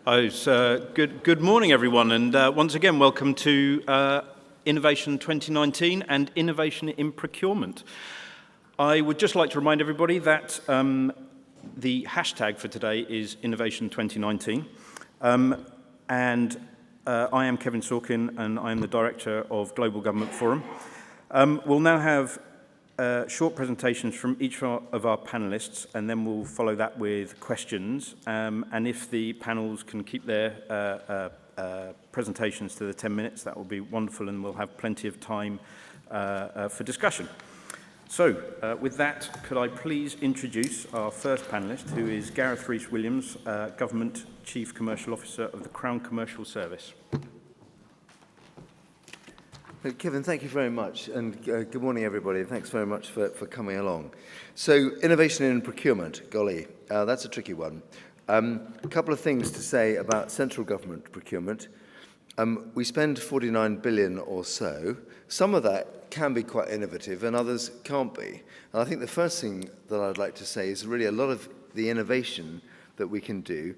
Good morning, everyone, and once again, welcome to Innovation 2019 and Innovation in Procurement. I would just like to remind everybody that the hashtag for today is Innovation 2019, and I am Kevin Sorkin, and I am the Director of Global Government Forum. We'll now have short presentations from each of our panelists, and then we'll follow that with questions. And if the panels can keep their presentations to the 10 minutes, that will be wonderful, and we'll have plenty of time for discussion. So, with that, could I please introduce our first panelist, who is Gareth Rhys-Williams, Government Chief Commercial Officer of the Crown Commercial Service. Kevin, thank you very much, and good morning, everybody. Thanks very much for coming along. So, innovation in procurement, golly, that's a tricky one. A couple of things to say about central government procurement. We spend 49 billion or so. Some of that can be quite innovative, and others can't be. And I think the first thing that I'd like to say is really a lot of the innovation that we can do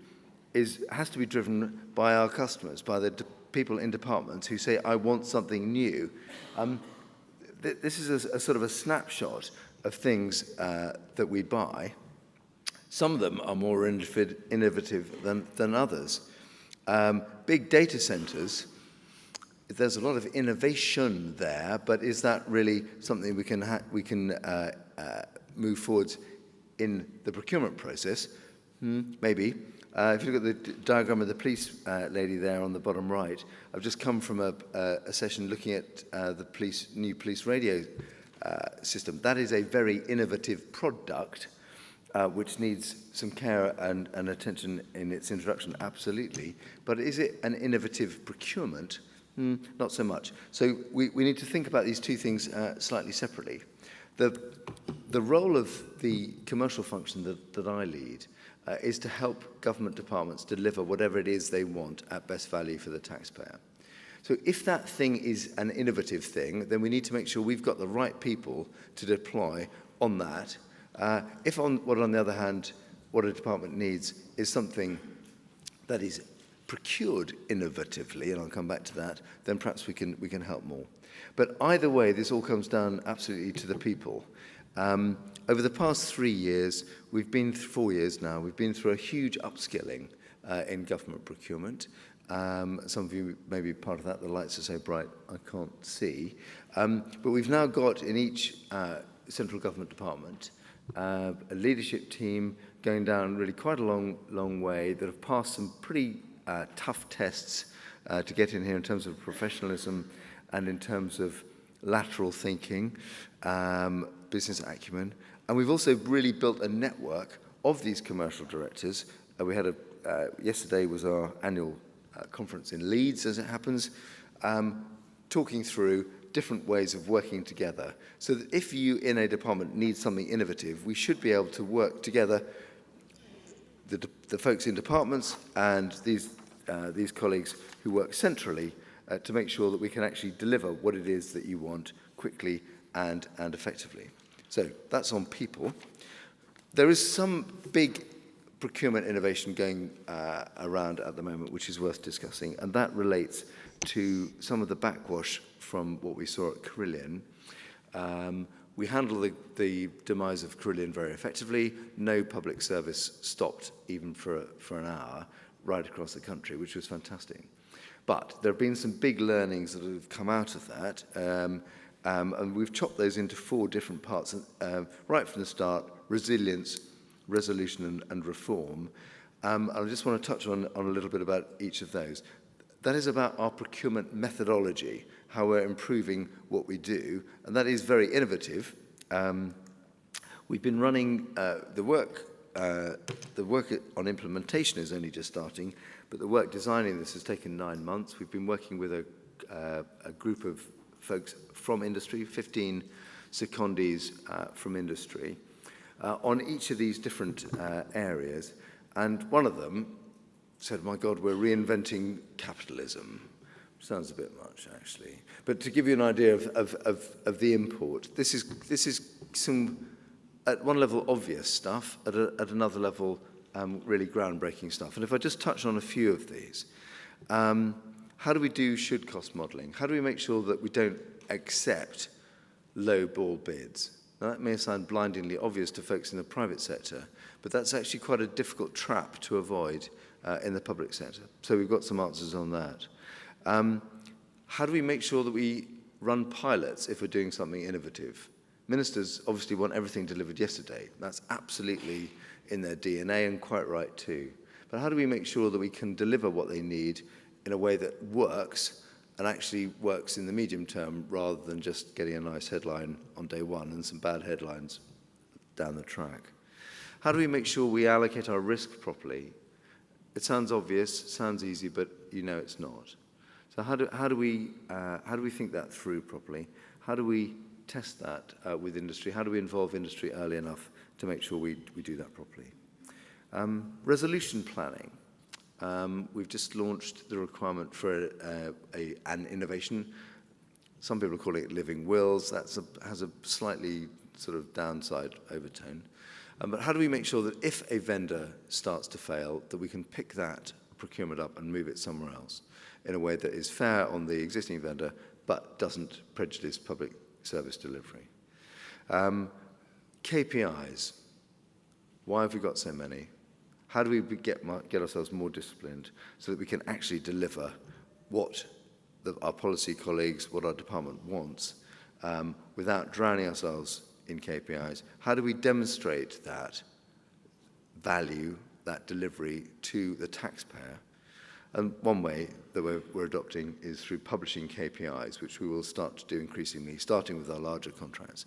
has to be driven by our customers, by the people in departments who say, I want something new. This is a sort of a snapshot of things that we buy. Some of them are more innovative than others. Big data centers, there's a lot of innovation there, but is that really something we can move forwards in the procurement process? Maybe. If you look at the diagram of the police lady there on the bottom right, I've just come from a session looking at the new police radio system. That is a very innovative product which needs some care and attention in its introduction, absolutely. But is it an innovative procurement? Not so much. So we need to think about these two things slightly separately. The role of the commercial function that I lead is to help government departments deliver whatever it is they want at best value for the taxpayer. So if that thing is an innovative thing, then we need to make sure we've got the right people to deploy on that. On the other hand, what a department needs is something that is procured innovatively, and I'll come back to that, then perhaps we can help more. But either way, this all comes down absolutely to the people. Over the past 3 years, 4 years now, we've been through a huge upskilling in government procurement. Some of you may be part of that. The lights are so bright I can't see. But we've now got in each central government department a leadership team going down really quite a long way that have passed some pretty tough tests to get in here in terms of professionalism and in terms of lateral thinking, business acumen. And we've also really built a network of these commercial directors. We had yesterday was our annual conference in Leeds, as it happens, talking through different ways of working together. So that if you in a department need something innovative, we should be able to work together, the folks in departments and these colleagues who work centrally to make sure that we can actually deliver what it is that you want quickly and effectively. So that's on people. There is some big procurement innovation going around at the moment, which is worth discussing, and that relates to some of the backwash from what we saw at Carillion. We handled the demise of Carillion very effectively. No public service stopped even for an hour right across the country, which was fantastic. But there have been some big learnings that have come out of that, and we've chopped those into 4 different parts, right from the start: resilience, resolution, and reform. I just want to touch on a little bit about each of those. That is about our procurement methodology, how we're improving what we do, and that is very innovative. We've been running the work on implementation is only just starting, but the work designing this has taken 9 months. We've been working with a group of folks from industry, 15 secondees from industry, on each of these different areas. And one of them said, my God, we're reinventing capitalism. Sounds a bit much, actually. But to give you an idea of the import, this is some, at one level, obvious stuff, at another level, really groundbreaking stuff. And if I just touch on a few of these, how do we do should-cost modelling? How do we make sure that we don't accept low-ball bids? Now, that may sound blindingly obvious to folks in the private sector, but that's actually quite a difficult trap to avoid in the public sector. So we've got some answers on that. How do we make sure that we run pilots if we're doing something innovative? Ministers obviously want everything delivered yesterday. That's absolutely in their DNA and quite right too. But how do we make sure that we can deliver what they need in a way that works and actually works in the medium term rather than just getting a nice headline on day one and some bad headlines down the track? How do we make sure we allocate our risk properly? It sounds obvious, sounds easy, but you know it's not. So how do we think that through properly? How do we test that with industry? How do we involve industry early enough to make sure we do that properly? Resolution planning. We've just launched the requirement for an innovation. Some people are calling it living wills. That has a slightly sort of downside overtone. But how do we make sure that if a vendor starts to fail, that we can pick that procurement up and move it somewhere else in a way that is fair on the existing vendor, but doesn't prejudice public service delivery? KPIs. Why have we got so many? How do we get ourselves more disciplined so that we can actually deliver what our policy colleagues, what our department wants, without drowning ourselves in KPIs? How do we demonstrate that value, that delivery to the taxpayer? And one way that we're adopting is through publishing KPIs, which we will start to do increasingly, starting with our larger contracts.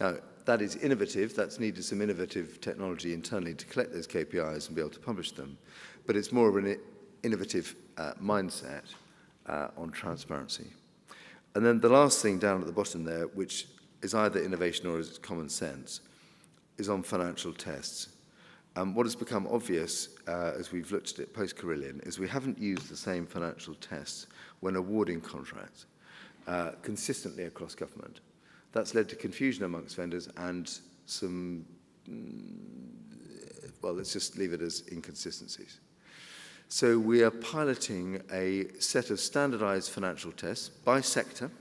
Now, that is innovative. That's needed some innovative technology internally to collect those KPIs and be able to publish them. But it's more of an innovative mindset on transparency. And then the last thing down at the bottom there, which is either innovation or is common sense, is on financial tests. What has become obvious as we've looked at it post-Carillion is we haven't used the same financial tests when awarding contracts consistently across government. That's led to confusion amongst vendors and some, well, let's just leave it as inconsistencies. So we are piloting a set of standardized financial tests by sector.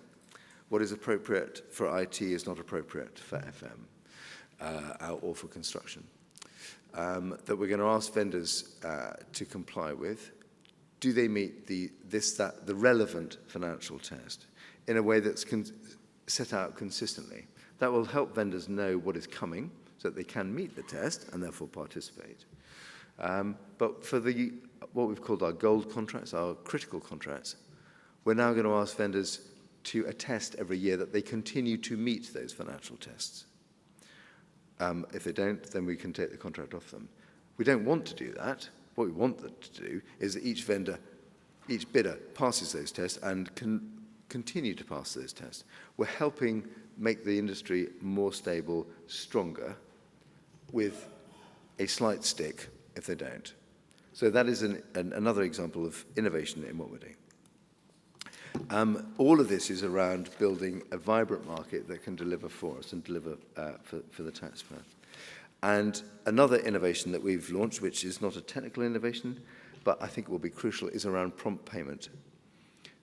What is appropriate for IT is not appropriate for FM or for construction. That we're going to ask vendors to comply with. Do they meet the relevant financial test in a way that's set out consistently? That will help vendors know what is coming so that they can meet the test and therefore participate. But for what we've called our gold contracts, our critical contracts, we're now going to ask vendors to attest every year that they continue to meet those financial tests. If they don't, then we can take the contract off them. We don't want to do that. What we want them to do is that each bidder passes those tests and can continue to pass those tests. We're helping make the industry more stable, stronger, with a slight stick if they don't. So that is another example of innovation in what we're doing. All of this is around building a vibrant market that can deliver for us and deliver for the taxpayer. And another innovation that we've launched, which is not a technical innovation, but I think will be crucial, is around prompt payment.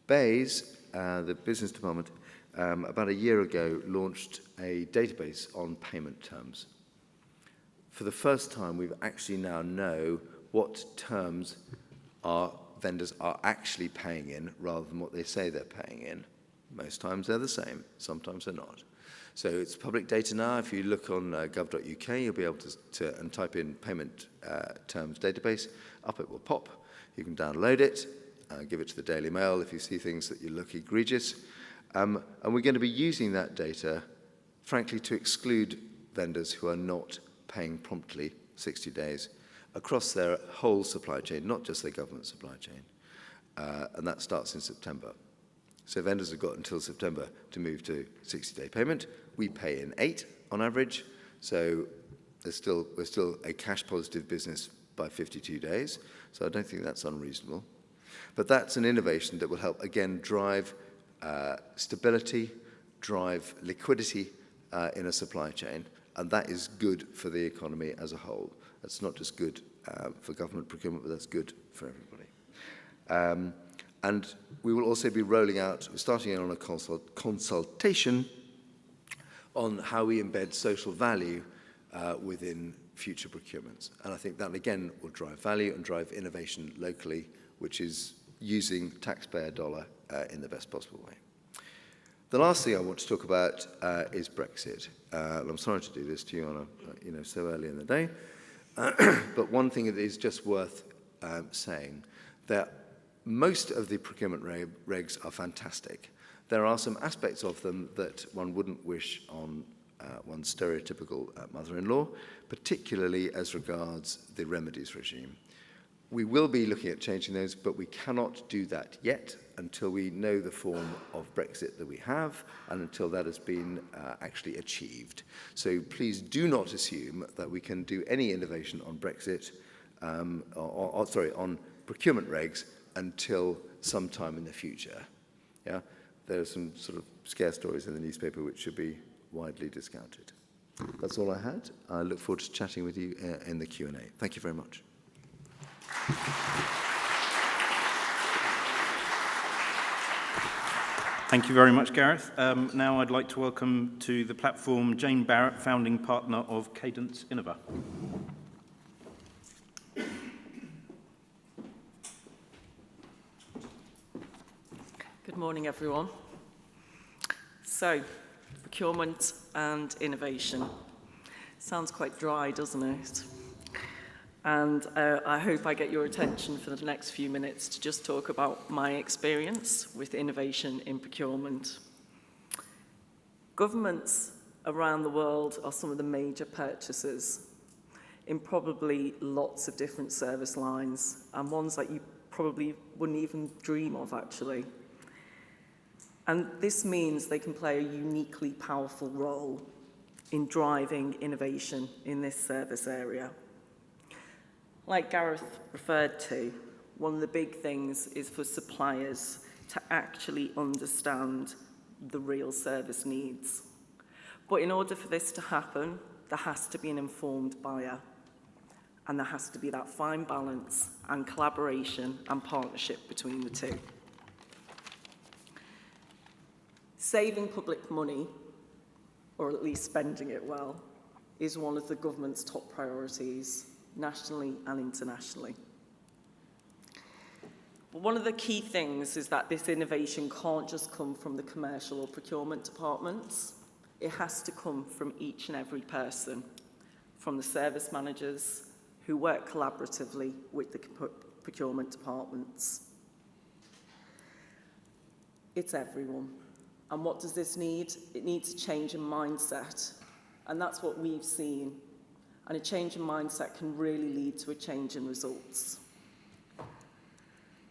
BEIS, the business department, about a year ago launched a database on payment terms. For the first time, we've actually now know what terms our vendors are actually paying in rather than what they say they're paying in. Most times they're the same, sometimes they're not. So it's public data now. If you look on gov.uk, you'll be able to type in payment terms database. Up it will pop. You can download it, give it to the Daily Mail if you see things that you look egregious. And we're going to be using that data, frankly, to exclude vendors who are not paying promptly 60 days across their whole supply chain, not just their government supply chain. And that starts in September. So vendors have got until September to move to 60-day payment. We pay in 8 on average, so we're still a cash-positive business by 52 days, so I don't think that's unreasonable. But that's an innovation that will help, again, drive stability, drive liquidity in a supply chain, and that is good for the economy as a whole. That's not just good for government procurement, but that's good for everybody. And we will also be rolling out, we're starting on a consultation on how we embed social value within future procurements. And I think that, again, will drive value and drive innovation locally, which is using taxpayer dollar in the best possible way. The last thing I want to talk about is Brexit. I'm sorry to do this to you on so early in the day, but one thing that is just worth saying, that most of the procurement regs are fantastic. There are some aspects of them that one wouldn't wish on one's stereotypical mother-in-law, particularly as regards the remedies regime. We will be looking at changing those, but we cannot do that yet until we know the form of Brexit that we have and until that has been actually achieved. So please do not assume that we can do any innovation on Brexit, on procurement regs until sometime in the future. Yeah? There are some sort of scare stories in the newspaper which should be widely discounted. That's all I had. I look forward to chatting with you in the Q&A. Thank you very much. Thank you very much, Gareth. Now I'd like to welcome to the platform Jane Barrett, founding partner of Cadence Innova. Good morning, everyone. So, procurement and innovation. Sounds quite dry, doesn't it? And I hope I get your attention for the next few minutes to just talk about my experience with innovation in procurement. Governments around the world are some of the major purchasers in probably lots of different service lines, and ones that you probably wouldn't even dream of, actually. And this means they can play a uniquely powerful role in driving innovation in this service area. Like Gareth referred to, one of the big things is for suppliers to actually understand the real service needs. But in order for this to happen, there has to be an informed buyer. And there has to be that fine balance and collaboration and partnership between the two. Saving public money, or at least spending it well, is one of the government's top priorities, nationally and internationally. But one of the key things is that this innovation can't just come from the commercial or procurement departments. It has to come from each and every person, from the service managers who work collaboratively with the procurement departments. It's everyone. And what does this need? It needs a change in mindset. And that's what we've seen. And a change in mindset can really lead to a change in results.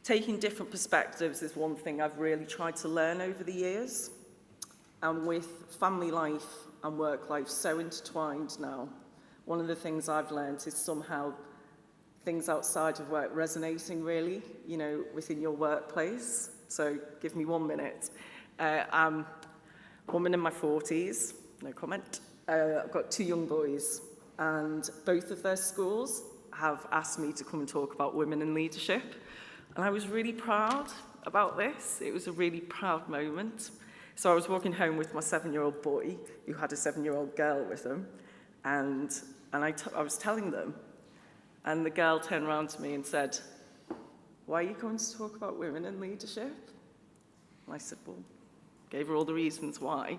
Taking different perspectives is one thing I've really tried to learn over the years. And with family life and work life so intertwined now, one of the things I've learned is somehow things outside of work resonating really, within your workplace. So give me 1 minute. I'm a woman in my 40s, no comment. I've got 2 young boys, and both of their schools have asked me to come and talk about women in leadership. And I was really proud about this. It was a really proud moment. So I was walking home with my 7-year-old boy, who had a 7-year-old girl with him, and I was telling them, and the girl turned around to me and said, "Why are you coming to talk about women in leadership?" And I said, well, gave her all the reasons why.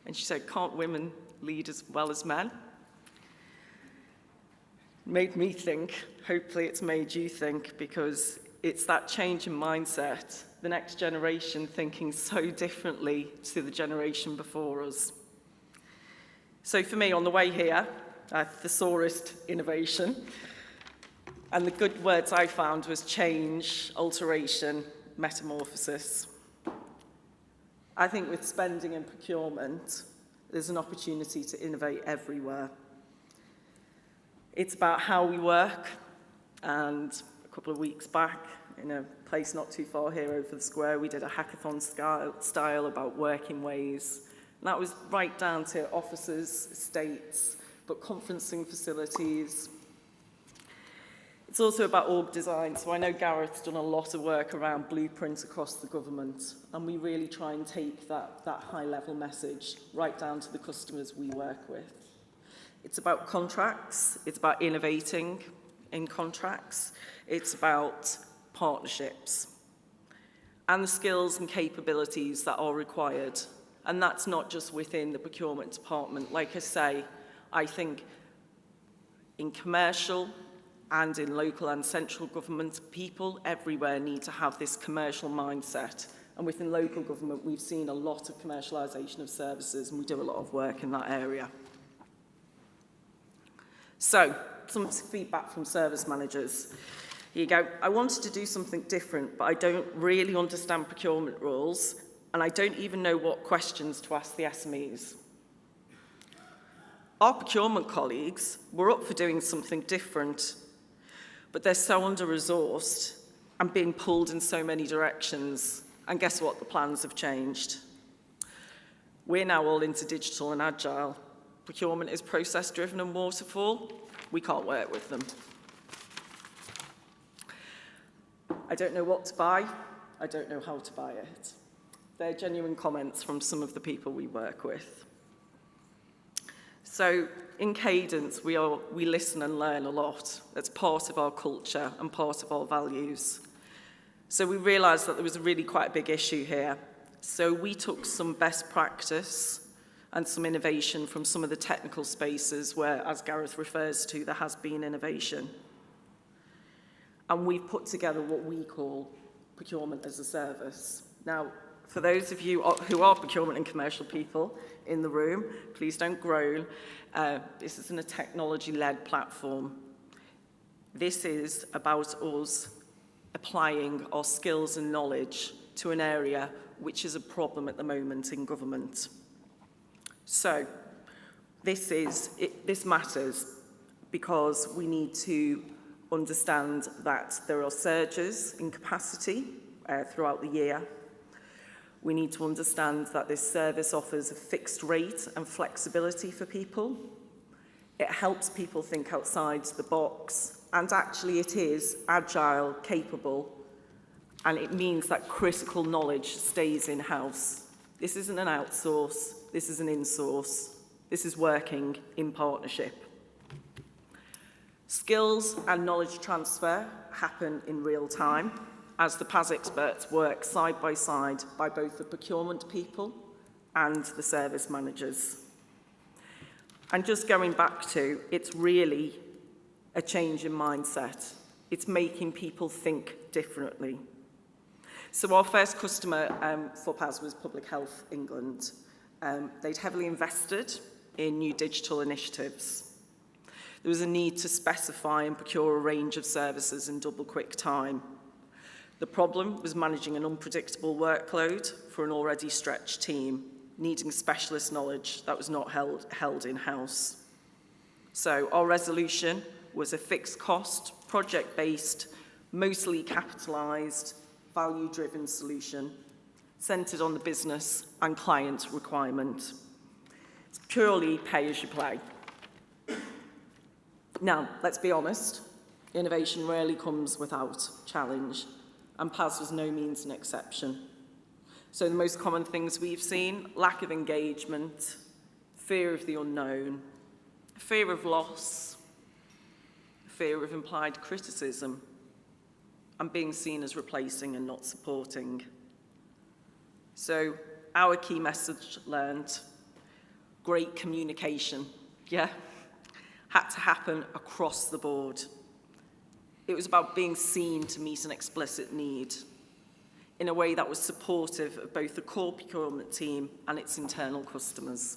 And she said, "Can't women lead as well as men?" Made me think. Hopefully it's made you think, because it's that change in mindset, the next generation thinking so differently to the generation before us. So for me, on the way here, thesaurused innovation. And the good words I found was change, alteration, metamorphosis. I think with spending and procurement, there's an opportunity to innovate everywhere. It's about how we work, and a couple of weeks back, in a place not too far here over the square, we did a hackathon style about working ways. And that was right down to offices, estates, but conferencing facilities. It's also about org design. So I know Gareth's done a lot of work around blueprints across the government, and we really try and take that high-level message right down to the customers we work with. It's about contracts. It's about innovating in contracts. It's about partnerships and the skills and capabilities that are required. And that's not just within the procurement department. Like I say, I think in commercial and in local and central government, people everywhere need to have this commercial mindset. And within local government, we've seen a lot of commercialisation of services, and we do a lot of work in that area. So, some feedback from service managers. Here you go. I wanted to do something different, but I don't really understand procurement rules, and I don't even know what questions to ask the SMEs. Our procurement colleagues were up for doing something different, but they're so under-resourced and being pulled in so many directions. And guess what? The plans have changed. We're now all into digital and agile. Procurement is process-driven and waterfall. We can't work with them. I don't know what to buy. I don't know how to buy it. They're genuine comments from some of the people we work with. So in Cadence, we listen and learn a lot. That's part of our culture and part of our values. So we realised that there was really quite a big issue here. So we took some best practice and some innovation from some of the technical spaces where, as Gareth refers to, there has been innovation. And we've put together what we call procurement as a service. Now, for those of you who are procurement and commercial people in the room, please don't groan. This isn't a technology-led platform. This is about us applying our skills and knowledge to an area which is a problem at the moment in government. So this matters because we need to understand that there are surges in capacity throughout the year. We need to understand that this service offers a fixed rate and flexibility for people. It helps people think outside the box, and actually it is agile, capable, and it means that critical knowledge stays in-house. This isn't an outsource, this is an in-source. This is working in partnership. Skills and knowledge transfer happen in real time as the PAS experts work side by both the procurement people and the service managers. And just going back to, it's really a change in mindset. It's making people think differently. So our first customer for PAS was Public Health England. They'd heavily invested in new digital initiatives. There was a need to specify and procure a range of services in double quick time. The problem was managing an unpredictable workload for an already stretched team, needing specialist knowledge that was not held in-house. So our resolution was a fixed cost, project-based, mostly capitalised, value-driven solution centred on the business and client requirement. It's purely pay-as-you-play. Now, let's be honest, innovation rarely comes without challenge, and PAS was no means an exception. So the most common things we've seen: lack of engagement, fear of the unknown, fear of loss, fear of implied criticism, and being seen as replacing and not supporting. So our key message learned: great communication, had to happen across the board. It was about being seen to meet an explicit need in a way that was supportive of both the core procurement team and its internal customers.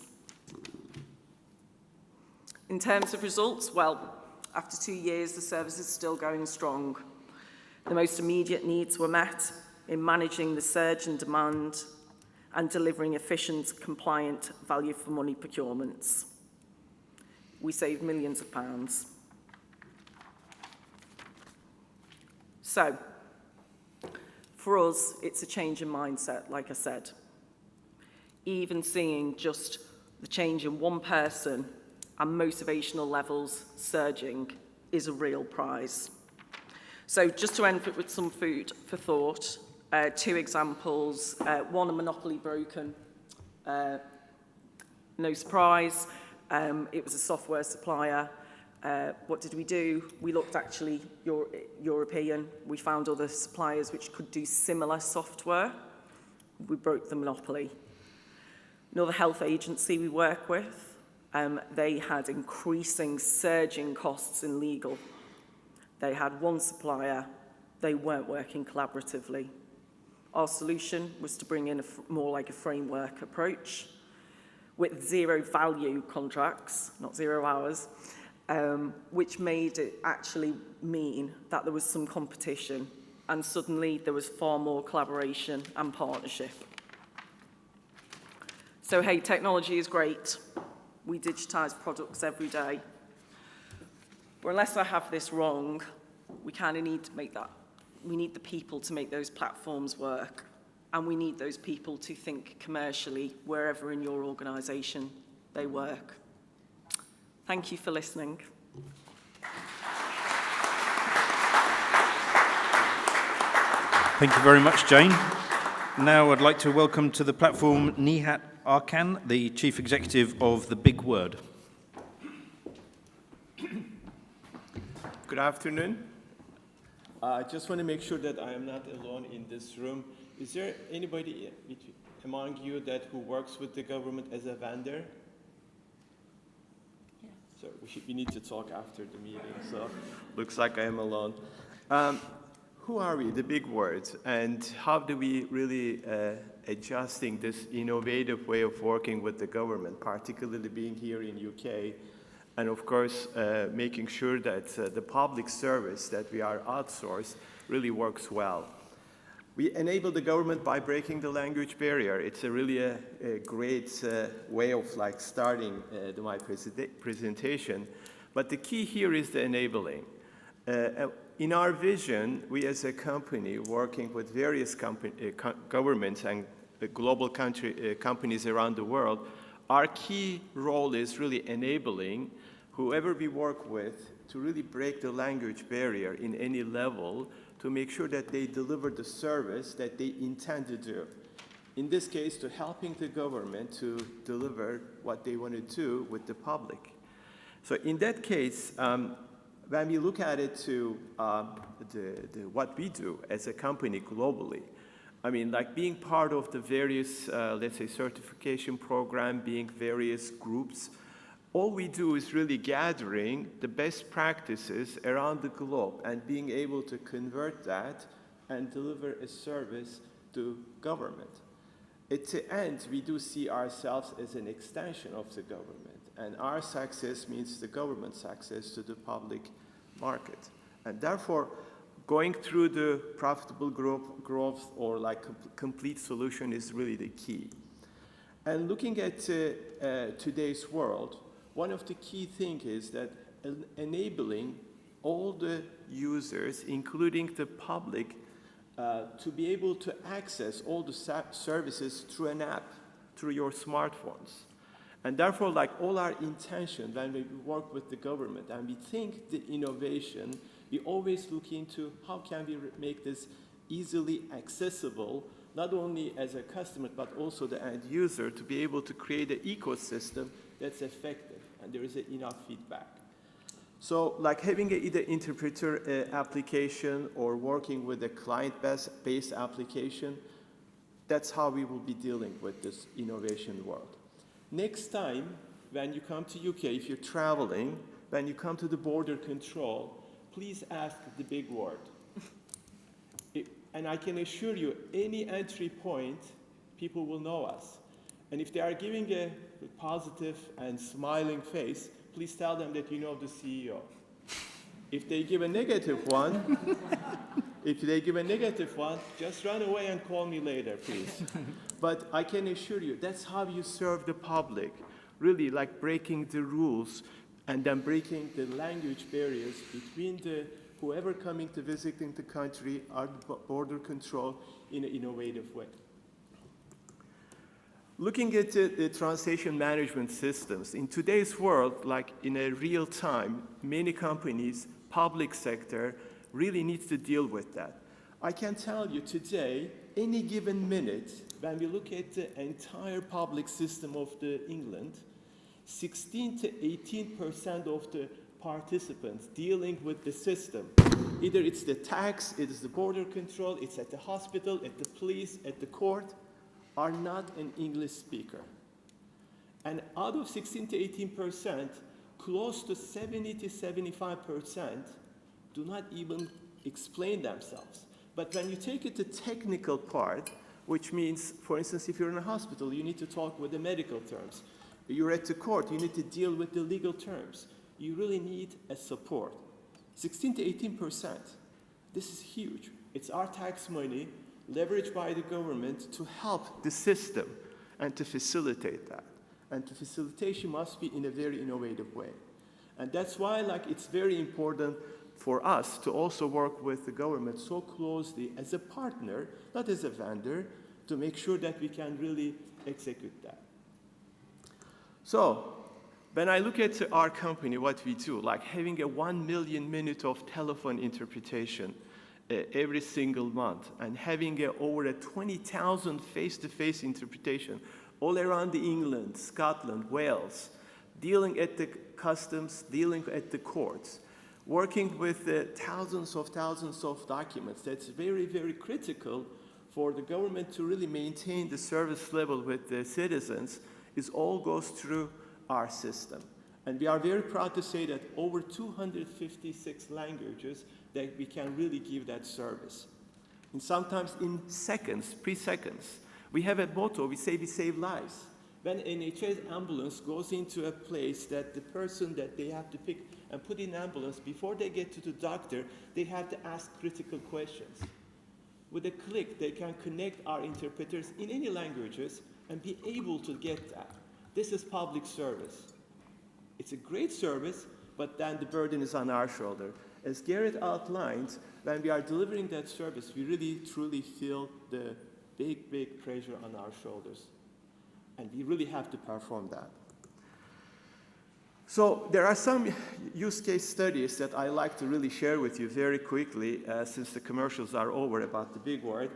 In terms of results, well, after 2 years, the service is still going strong. The most immediate needs were met in managing the surge in demand and delivering efficient, compliant, value-for-money procurements. We saved millions of pounds. So, for us, it's a change in mindset, like I said. Even seeing just the change in one person and motivational levels surging is a real prize. So just to end with some food for thought, 2 examples. One, a monopoly broken. No surprise. It was a software supplier. What did we do? We looked actually European. We found other suppliers which could do similar software. We broke the monopoly. Another health agency we work with, they had increasing, surging costs in legal. They had one supplier. They weren't working collaboratively. Our solution was to bring in more like a framework approach with 0 value contracts, not 0 hours, which made it actually mean that there was some competition, and suddenly there was far more collaboration and partnership. So hey, technology is great. We digitize products every day. But unless I have this wrong, we kind of need to make that. We need the people to make those platforms work. And we need those people to think commercially wherever in your organization they work. Thank you for listening. Thank you very much, Jane. Now I'd like to welcome to the platform Nihat Arkan, the Chief Executive of The Big Word. Good afternoon. I just want to make sure that I am not alone in this room. Is there anybody among you who works with the government as a vendor? Yeah. So we need to talk after the meeting, so looks like I am alone. Who are we, the big words, and how do we really adjusting this innovative way of working with the government, particularly being here in UK, and of course making sure that the public service that we are outsourced really works well. We enable the government by breaking the language barrier. It's really a great way of starting my presentation, but the key here is the enabling. In our vision, we as a company working with various governments and global companies around the world, our key role is really enabling whoever we work with to really break the language barrier in any level to make sure that they deliver the service that they intend to do. In this case, to helping the government to deliver what they want to do with the public. So in that case, when we look at it to what we do as a company globally, I mean, being part of the various, let's say, certification program, being various groups, all we do is really gathering the best practices around the globe and being able to convert that and deliver a service to government. At the end, we do see ourselves as an extension of the government, and our success means the government's success to the public market. And therefore, going through the profitable growth or complete solution is really the key. And looking at today's world, one of the key things is that enabling all the users, including the public, to be able to access all the services through an app, through your smartphones. And therefore, all our intention when we work with the government and we think the innovation, we always look into how can we make this easily accessible, not only as a customer, but also the end user, to be able to create an ecosystem that's effective and there is enough feedback. So having either interpreter application or working with a client-based application, that's how we will be dealing with this innovation world. Next time, when you come to UK, if you're traveling, when you come to the border control, please ask the big word. And I can assure you, any entry point, people will know us. And if they are giving a positive and smiling face, please tell them that you know the CEO. If they give a negative one, just run away and call me later, please. But I can assure you, that's how you serve the public, really breaking the rules and then breaking the language barriers between whoever coming to visiting the country or border control in an innovative way. Looking at the translation management systems, in today's world, in a real time, many companies, public sector, really needs to deal with that. I can tell you today, any given minute, when we look at the entire public system of England, 16 to 18% of the participants dealing with the system, either it's the tax, it is the border control, it's at the hospital, at the police, at the court, are not an English speaker. And out of 16 to 18%, close to 70 to 75% do not even explain themselves. But when you take it to technical part, which means, for instance, if you're in a hospital, you need to talk with the medical terms. You're at the court, you need to deal with the legal terms. You really need a support. 16 to 18%, this is huge. It's our tax money leveraged by the government to help the system and to facilitate that. And the facilitation must be in a very innovative way. And that's why it's very important for us to also work with the government so closely as a partner, not as a vendor, to make sure that we can really execute that. So, when I look at our company, what we do, like having a 1 million minute of telephone interpretation every single month, and having over 20,000 face-to-face interpretation all around England, Scotland, Wales, dealing at the customs, dealing at the courts, working with thousands of documents. That's very, very critical for the government to really maintain the service level with the citizens. It all goes through our system. And we are very proud to say that over 256 languages that we can really give that service. And sometimes in seconds, pre-seconds. We have a motto, we say we save lives. When an NHS ambulance goes into a place that the person that they have to pick and put in ambulance, before they get to the doctor, they have to ask critical questions. With a click, they can connect our interpreters in any languages and be able to get that. This is public service. It's a great service, but then the burden is on our shoulder. As Gareth outlined, when we are delivering that service, we really, truly feel the big, big pressure on our shoulders. And we really have to perform that. So there are some use case studies that I like to really share with you very quickly, since the commercials are over about the big word.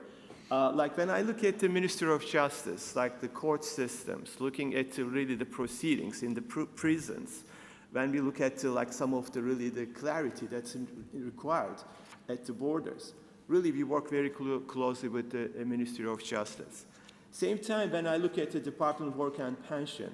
Like when I look at the Minister of Justice, like the court systems, looking at really the proceedings in the prisons, when we look at like some of the clarity that's required at the borders, really we work very closely with the Ministry of Justice. Same time, when I look at the Department of Work and Pension,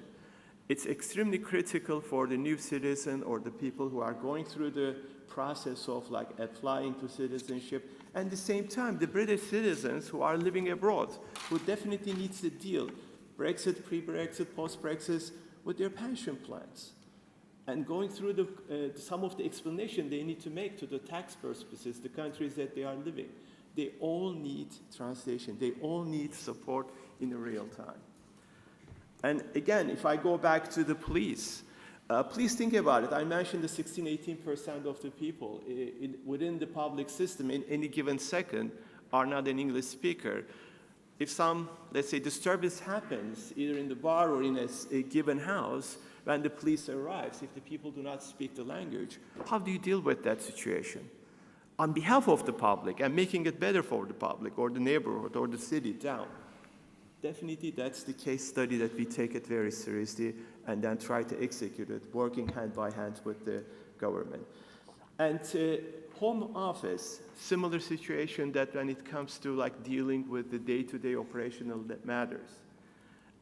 it's extremely critical for the new citizen or the people who are going through the process of like applying to citizenship, and at the same time, the British citizens who are living abroad, who definitely needs to deal, Brexit, pre-Brexit, post-Brexit, with their pension plans. And going through some of the explanation they need to make to the tax purposes, the countries that they are living. They all need translation. They all need support in real time. And again, if I go back to the police, please think about it. I mentioned the 16-18% of the people within the public system in any given second are not an English speaker. If some, let's say, disturbance happens, either in the bar or in a given house, when the police arrives, if the people do not speak the language, how do you deal with that situation? On behalf of the public and making it better for the public or the neighborhood or the city down. Definitely that's the case study that we take it very seriously and then try to execute it, working hand by hand with the government. And home office, similar situation that when it comes to like dealing with the day-to-day operational matters.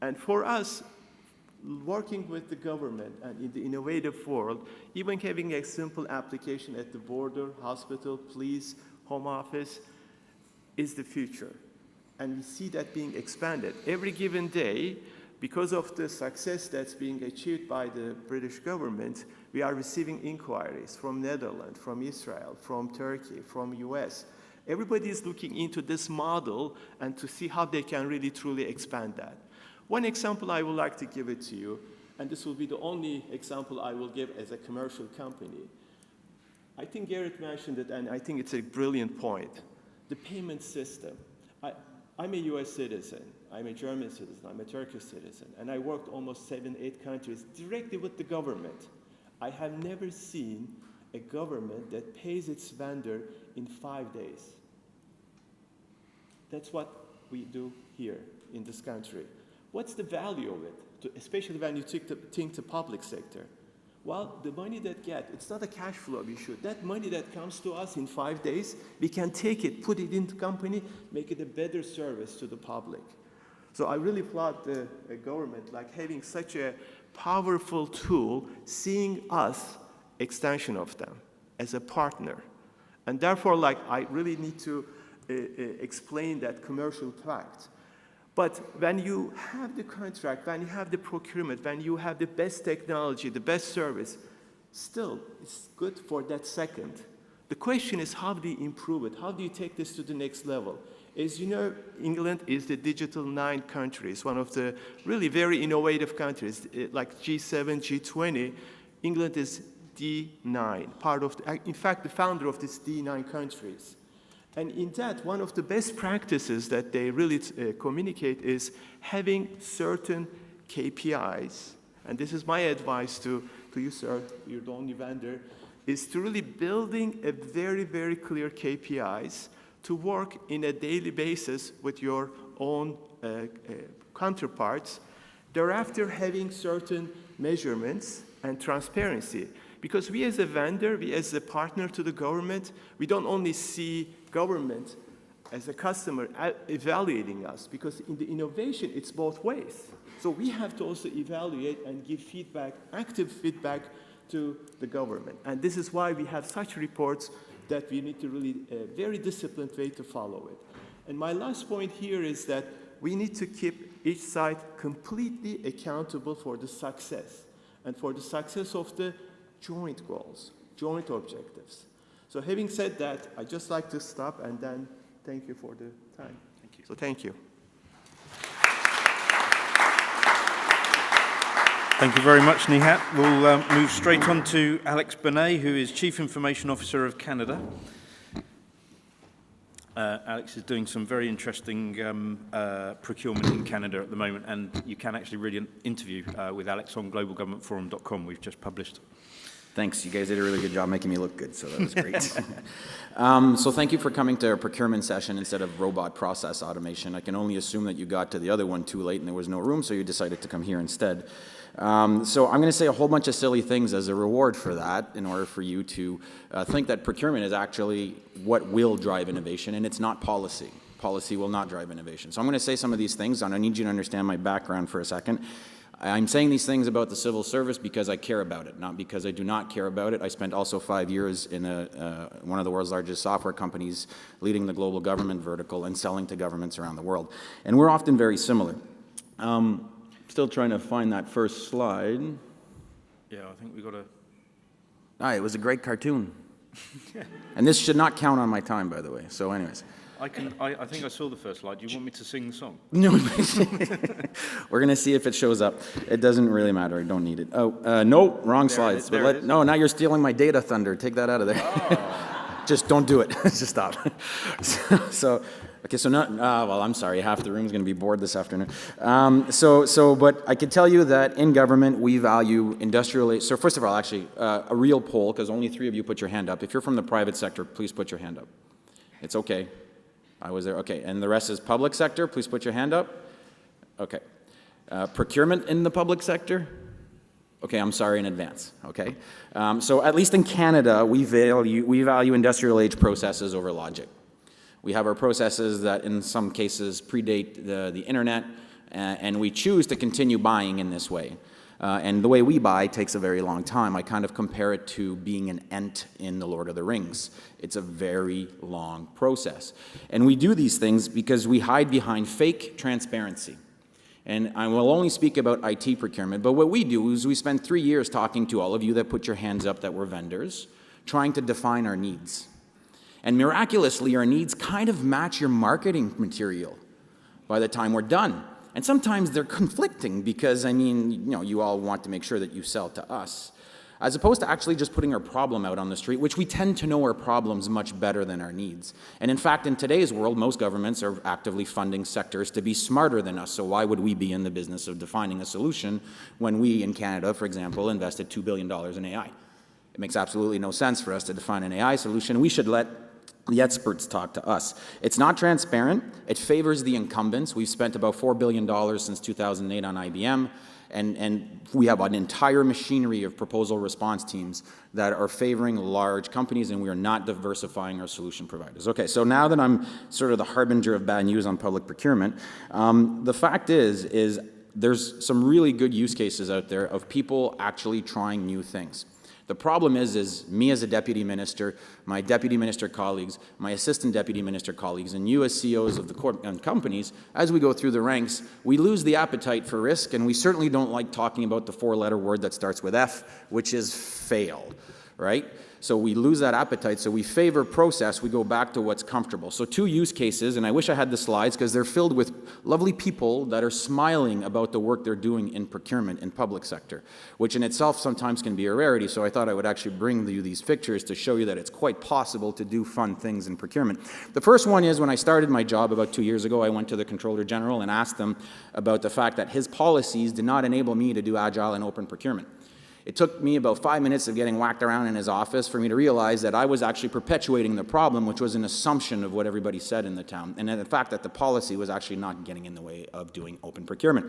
And for us, working with the government and in the innovative world, even having a simple application at the border, hospital, police, home office, is the future. And we see that being expanded. Every given day, because of the success that's being achieved by the British government, we are receiving inquiries from Netherlands, from Israel, from Turkey, from US. Everybody is looking into this model and to see how they can really truly expand that. One example I would like to give it to you, and this will be the only example I will give as a commercial company. I think Gareth mentioned it, and I think it's a brilliant point. The payment system. I'm a US citizen, I'm a German citizen, I'm a Turkish citizen, and I worked almost 7-8 countries directly with the government. I have never seen a government that pays its vendor in 5 days. That's what we do here in this country. What's the value of it, especially when you think the public sector? Well, the money that it's not a cash flow issue. That money that comes to us in 5 days, we can take it, put it into company, make it a better service to the public. So I really applaud the government, like having such a powerful tool, seeing us extension of them as a partner. And therefore, like, I really need to explain that commercial fact. But when you have the contract, when you have the procurement, when you have the best technology, the best service, still, it's good for that second. The question is, how do you improve it? How do you take this to the next level? As you know, England is the digital 9 country. It's one of the really very innovative countries, like G7, G20. England is D9, in fact, the founder of these D9 countries. And in that, one of the best practices that they really communicate is having certain KPIs. And this is my advice to you, sir, you're the only vendor, is to really building a very, very clear KPIs to work in a daily basis with your own counterparts. Thereafter, having certain measurements and transparency. Because we as a vendor, we as a partner to the government, we don't only see government as a customer evaluating us, because in the innovation, it's both ways. So we have to also evaluate and give feedback, active feedback to the government. And this is why we have such reports that we need to really, a very disciplined way to follow it. And my last point here is that we need to keep each side completely accountable for the success and for the success of the joint goals, joint objectives. So having said that, I'd just like to stop and then thank you for the time. Thank you. So thank you. Thank you very much, Nihat. We'll move straight on to Alex Beney, who is Chief Information Officer of Canada. Alex is doing some very interesting procurement in Canada at the moment, and you can actually read an interview with Alex on globalgovernmentforum.com. We've just published. Thanks. You guys did a really good job making me look good, so that was great. So thank you for coming to our procurement session instead of robot process automation. I can only assume that you got to the other one too late and there was no room, so you decided to come here instead. So I'm going to say a whole bunch of silly things as a reward for that in order for you to think that procurement is actually what will drive innovation, and it's not policy. Policy will not drive innovation. So I'm going to say some of these things, and I need you to understand my background for a second. I'm saying these things about the civil service because I care about it, not because I do not care about it. I spent also 5 years in one of the world's largest software companies, leading the global government vertical and selling to governments around the world. And we're often very similar. Still trying to find that first slide. Yeah, I think we've got to... It was a great cartoon. And this should not count on my time, by the way. So anyways. I think I saw the first slide. Do you want me to sing the song? No, we're going to see if it shows up. It doesn't really matter. I don't need it. Oh, no, wrong slides. No, now you're stealing my data thunder. Take that out of there. Oh. Just don't do it. Just stop. Okay, so not, well, I'm sorry. Half the room's going to be bored this afternoon. But I can tell you that in government, we value industrial aid. So first of all, actually, a real poll, because only 3 of you put your hand up. If you're from the private sector, please put your hand up. It's okay. I was there. Okay, and the rest is public sector. Please put your hand up. Okay. Procurement in the public sector. Okay, I'm sorry in advance. Okay. So at least in Canada, we value industrial age processes over logic. We have our processes that in some cases predate the internet, and we choose to continue buying in this way. And the way we buy takes a very long time. I kind of compare it to being an Ent in The Lord of the Rings. It's a very long process. And we do these things because we hide behind fake transparency. And I will only speak about IT procurement, but what we do is we spend 3 years talking to all of you that put your hands up that were vendors, trying to define our needs. And miraculously, our needs kind of match your marketing material by the time we're done. And sometimes they're conflicting because, I mean, you all want to make sure that you sell to us, as opposed to actually just putting our problem out on the street, which we tend to know our problems much better than our needs. And in fact, in today's world, most governments are actively funding sectors to be smarter than us. So why would we be in the business of defining a solution when we in Canada, for example, invested $2 billion in AI? makes absolutely no sense for us to define an AI solution. We should let the experts talk to us. It's not transparent. It favors the incumbents. We've spent about $4 billion since 2008 on IBM, and we have an entire machinery of proposal response teams that are favoring large companies, and we are not diversifying our solution providers. Okay, so now that I'm sort of the harbinger of bad news on public procurement, the fact is there's some really good use cases out there of people actually trying new things. The problem is me as a deputy minister, my deputy minister colleagues, my assistant deputy minister colleagues, and you as CEOs of the companies, as we go through the ranks, we lose the appetite for risk, and we certainly don't like talking about the four-letter word that starts with F, which is fail, right? So we lose that appetite, so we favor process, we go back to what's comfortable. So 2 use cases, and I wish I had the slides because they're filled with lovely people that are smiling about the work they're doing in procurement in public sector, which in itself sometimes can be a rarity, so I thought I would actually bring you these pictures to show you that it's quite possible to do fun things in procurement. The first one is when I started my job about 2 years ago, I went to the Controller General and asked them about the fact that his policies did not enable me to do agile and open procurement. It took me about 5 minutes of getting whacked around in his office for me to realize that I was actually perpetuating the problem, which was an assumption of what everybody said in the town, and the fact that the policy was actually not getting in the way of doing open procurement.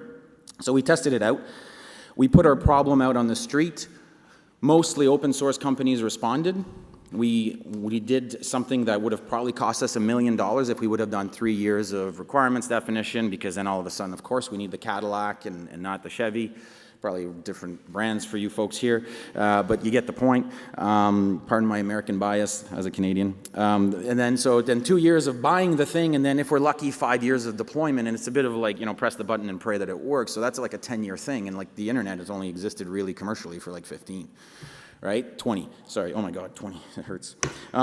So we tested it out. We put our problem out on the street. Mostly open source companies responded. We did something that would have probably cost us $1 million if we would have done 3 years of requirements definition, because then all of a sudden, of course, we need the Cadillac and not the Chevy. Probably different brands for you folks here, but you get the point. Pardon my American bias as a Canadian. And then 2 years of buying the thing, and then if we're lucky, 5 years of deployment, and it's a bit of like, press the button and pray that it works. So that's like a 10-year thing, and like the internet has only existed really commercially for like 15. Right? 20. Sorry. Oh my God, 20. It hurts.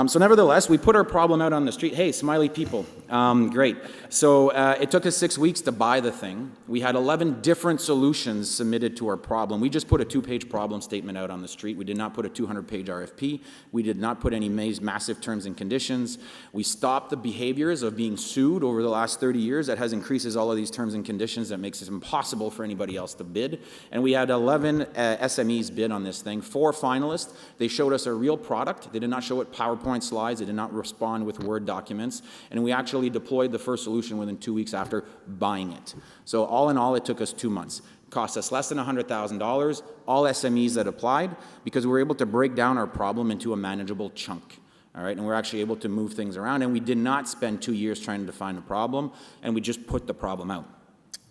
So nevertheless, we put our problem out on the street. Hey, smiley people. Great. So it took us 6 weeks to buy the thing. We had 11 different solutions submitted to our problem. We just put a 2-page problem statement out on the street. We did not put a 200-page RFP. We did not put any massive terms and conditions. We stopped the behaviors of being sued over the last 30 years. That has increases all of these terms and conditions that makes it impossible for anybody else to bid. And we had 11 SMEs bid on this thing, 4 finalists. They showed us a real product. They did not show it PowerPoint slides. They did not respond with Word documents. And we actually deployed the first solution within 2 weeks after buying it. So all in all, it took us 2 months. It cost us less than $100,000, all SMEs that applied, because we were able to break down our problem into a manageable chunk. All right, and we're actually able to move things around, and we did not spend 2 years trying to define a problem, and we just put the problem out.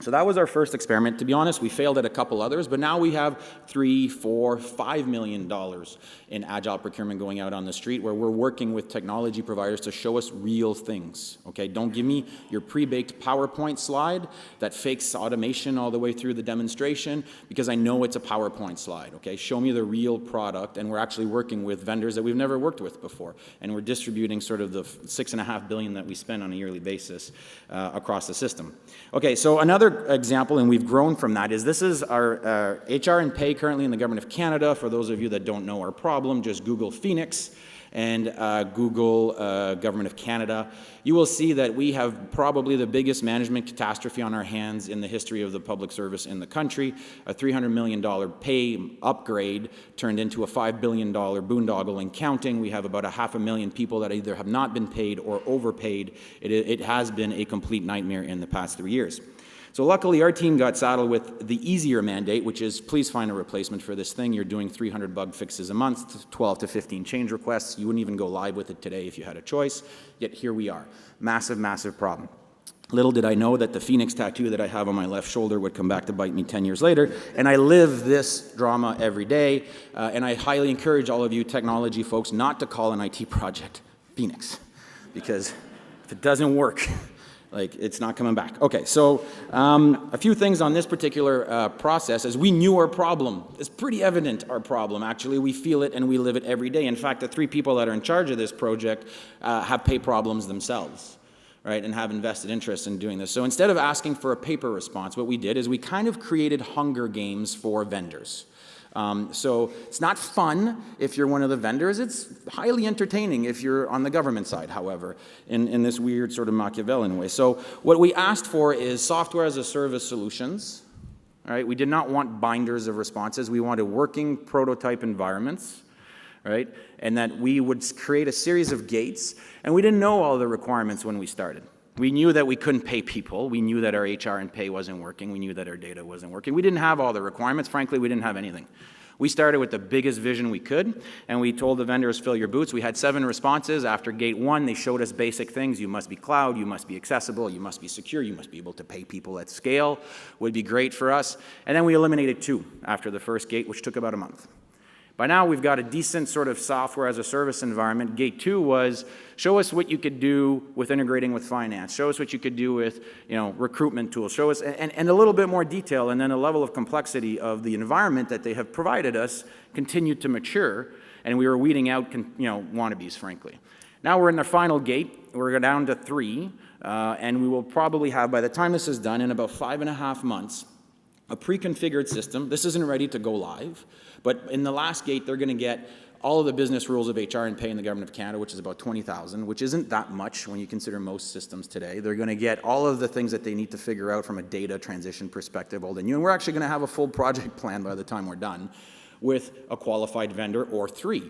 So that was our first experiment. To be honest, we failed at a couple others, but now we have $3, $4, $5 million in agile procurement going out on the street, where we're working with technology providers to show us real things. Okay, don't give me your pre-baked PowerPoint slide that fakes automation all the way through the demonstration, because I know it's a PowerPoint slide. Okay, show me the real product, and we're actually working with vendors that we've never worked with before, and we're distributing sort of the $6.5 billion that we spend on a yearly basis across the system. Okay, so another example, and we've grown from that, is this is our HR and pay currently in the Government of Canada. For those of you that don't know our problem, just Google Phoenix and Google Government of Canada. You will see that we have probably the biggest management catastrophe on our hands in the history of the public service in the country. A $300 million pay upgrade turned into a $5 billion boondoggle and counting. We have about 500,000 people that either have not been paid or overpaid. It has been a complete nightmare in the past 3 years. So luckily, our team got saddled with the easier mandate, which is please find a replacement for this thing. You're doing 300 bug fixes a month, 12 to 15 change requests. You wouldn't even go live with it today if you had a choice. Yet here we are. Massive, massive problem. Little did I know that the Phoenix tattoo that I have on my left shoulder would come back to bite me 10 years later. And I live this drama every day. And I highly encourage all of you technology folks not to call an IT project Phoenix. Because if it doesn't work, like, it's not coming back. Okay, so a few things on this particular process. As we knew our problem, it's pretty evident our problem, actually. We feel it and we live it every day. In fact, the 3 people that are in charge of this project have pay problems themselves, right, and have invested interest in doing this. So instead of asking for a paper response, what we did is we kind of created Hunger Games for vendors. So it's not fun if you're one of the vendors. It's highly entertaining if you're on the government side, however, in this weird sort of Machiavellian way. So what we asked for is software as a service solutions. All right, we did not want binders of responses. We wanted working prototype environments. right? And that we would create a series of gates, and we didn't know all the requirements when we started. We knew that we couldn't pay people. We knew that our HR and pay wasn't working. We knew that our data wasn't working. We didn't have all the requirements. Frankly, we didn't have anything. We started with the biggest vision we could, and we told the vendors, fill your boots. We had 7 responses. After gate 1, they showed us basic things. You must be cloud, you must be accessible, you must be secure, you must be able to pay people at scale, would be great for us. And then we eliminated 2 after the first gate, which took about a month. By now, we've got a decent sort of software as a service environment. Gate 2 was, show us what you could do with integrating with finance. Show us what you could do with, recruitment tools. Show us, and a little bit more detail, and then the level of complexity of the environment that they have provided us continued to mature, and we were weeding out, wannabes, frankly. Now we're in the final gate. We're down to 3, and we will probably have, by the time this is done, in about 5.5 months, a pre-configured system. This isn't ready to go live, but in the last gate, they're going to get all of the business rules of HR and pay in the Government of Canada, which is about 20,000, which isn't that much when you consider most systems today. They're going to get all of the things that they need to figure out from a data transition perspective, old and new, and we're actually going to have a full project plan by the time we're done with a qualified vendor or 3.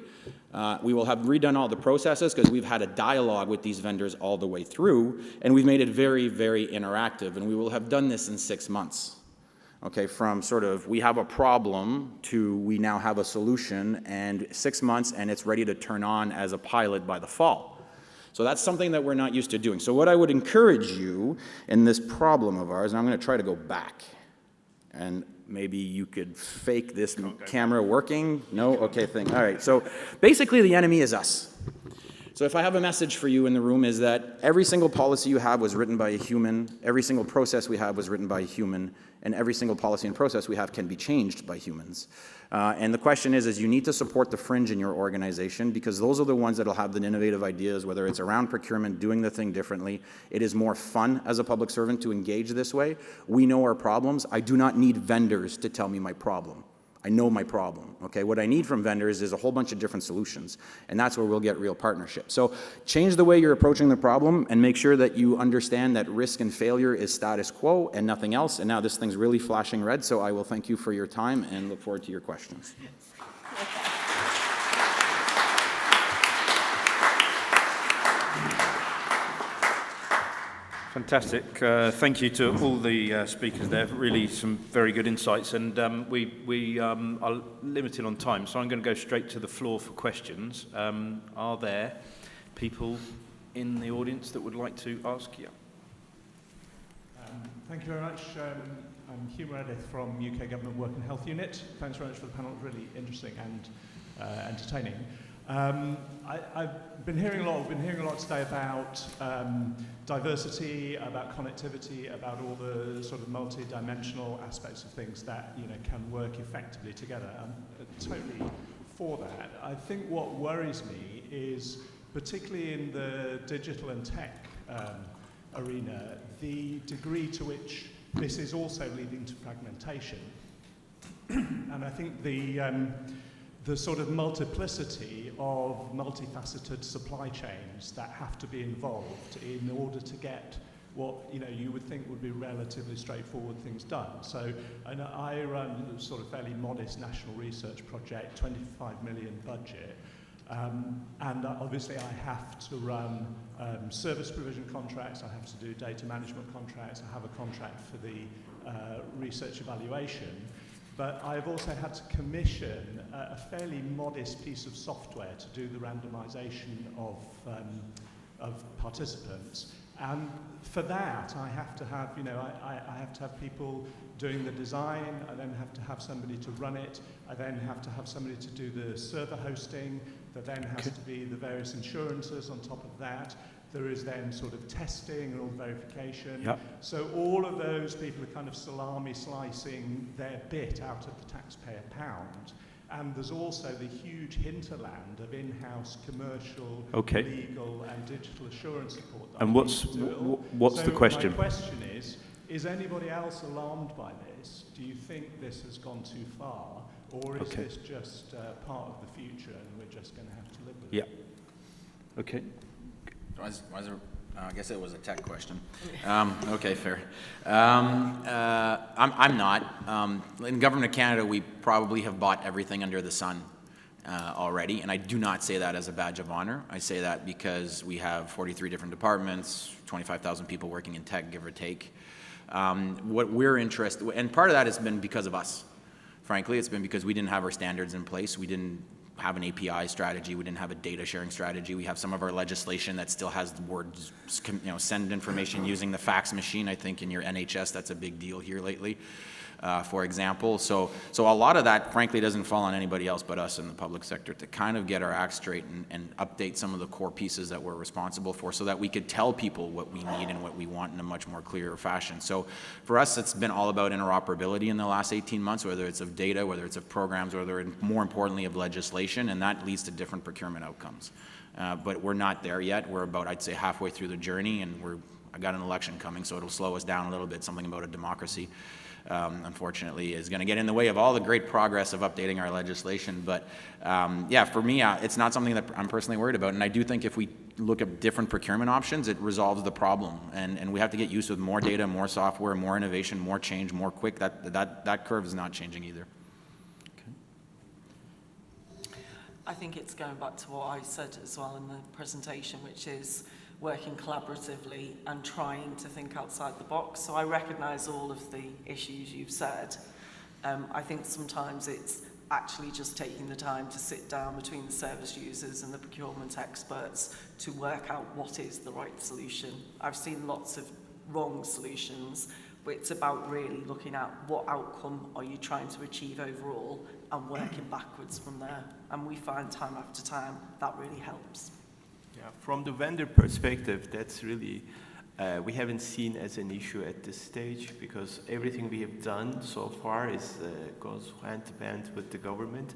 We will have redone all the processes because we've had a dialogue with these vendors all the way through, and we've made it very, very interactive, and we will have done this in 6 months. Okay, from sort of we have a problem to we now have a solution, and 6 months, and it's ready to turn on as a pilot by the fall. So that's something that we're not used to doing. So what I would encourage you in this problem of ours, and I'm going to try to go back, and maybe you could fake this camera working. No? Okay, all right. So basically the enemy is us. So if I have a message for you in the room is that every single policy you have was written by a human, every single process we have was written by a human, and every single policy and process we have can be changed by humans. And the question is you need to support the fringe in your organization because those are the ones that will have the innovative ideas, whether it's around procurement, doing the thing differently. It is more fun as a public servant to engage this way. We know our problems. I do not need vendors to tell me my problem. I know my problem, okay? What I need from vendors is a whole bunch of different solutions, and that's where we'll get real partnership. So change the way you're approaching the problem and make sure that you understand that risk and failure is status quo and nothing else, and now this thing's really flashing red, so I will thank you for your time and look forward to your questions. Fantastic. Thank you to all the speakers there. Really some very good insights. And we are limited on time, so I'm going to go straight to the floor for questions. Are there people in the audience that would like to ask you? Thank you very much. I'm Hugh Meredith from UK Government Work and Health Unit. Thanks very much for the panel. Really interesting and entertaining. I've been hearing a lot today about diversity, about connectivity, about all the sort of multi-dimensional aspects of things that can work effectively together. I'm totally for that. I think what worries me is, particularly in the digital and tech arena, the degree to which this is also leading to fragmentation. And I think the sort of multiplicity of multifaceted supply chains that have to be involved in order to get what you would think would be relatively straightforward things done. So I run a sort of fairly modest national research project, 25 million budget, and obviously I have to run service provision contracts, I have to do data management contracts, I have a contract for the research evaluation. But I've also had to commission a fairly modest piece of software to do the randomization of participants. And for that, I have to have, I have to have people doing the design. I then have to have somebody to run it. I then have to have somebody to do the server hosting. There then has to be the various insurances on top of that. There is then sort of testing and all verification. Yep. So all of those people are kind of salami slicing their bit out of the taxpayer pound. And there's also the huge hinterland of in-house commercial, legal, and digital assurance support. And what's the question? My question is anybody else alarmed by this? Do you think this has gone too far? Or is this just part of the future and we're just going to have to live with it? Yeah. Okay. I guess it was a tech question. Okay, fair. I'm not. In Government of Canada, we probably have bought everything under the sun. already, and I do not say that as a badge of honor. I say that because we have 43 different departments, 25,000 people working in tech, give or take. What we're interested, and part of that has been because of us. Frankly, it's been because we didn't have our standards in place. We didn't have an API strategy. We didn't have a data sharing strategy. We have some of our legislation that still has the words, send information using the fax machine. I think in your NHS, that's a big deal here lately, for example. So a lot of that, frankly, doesn't fall on anybody else but us in the public sector to kind of get our act straight and update some of the core pieces that we're responsible for so that we could tell people what we need and what we want in a much more clear fashion. So for us, it's been all about interoperability in the last 18 months, whether it's of data, whether it's of programs, whether more importantly of legislation, and that leads to different procurement outcomes. But we're not there yet. We're about, I'd say, halfway through the journey, and I got an election coming, so it'll slow us down a little bit, something about a democracy. Unfortunately, is going to get in the way of all the great progress of updating our legislation. But yeah, for me, it's not something that I'm personally worried about. And I do think if we look at different procurement options, it resolves the problem. And we have to get used with more data, more software, more innovation, more change, more quick. That curve is not changing either. I think it's going back to what I said as well in the presentation, which is working collaboratively and trying to think outside the box. So I recognise all of the issues you've said. I think sometimes it's actually just taking the time to sit down between the service users and the procurement experts to work out what is the right solution. I've seen lots of wrong solutions, but it's about really looking at what outcome are you trying to achieve overall and working backwards from there. And we find time after time that really helps. Yeah, from the vendor perspective, that's really, we haven't seen as an issue at this stage because everything we have done so far goes hand to hand with the government.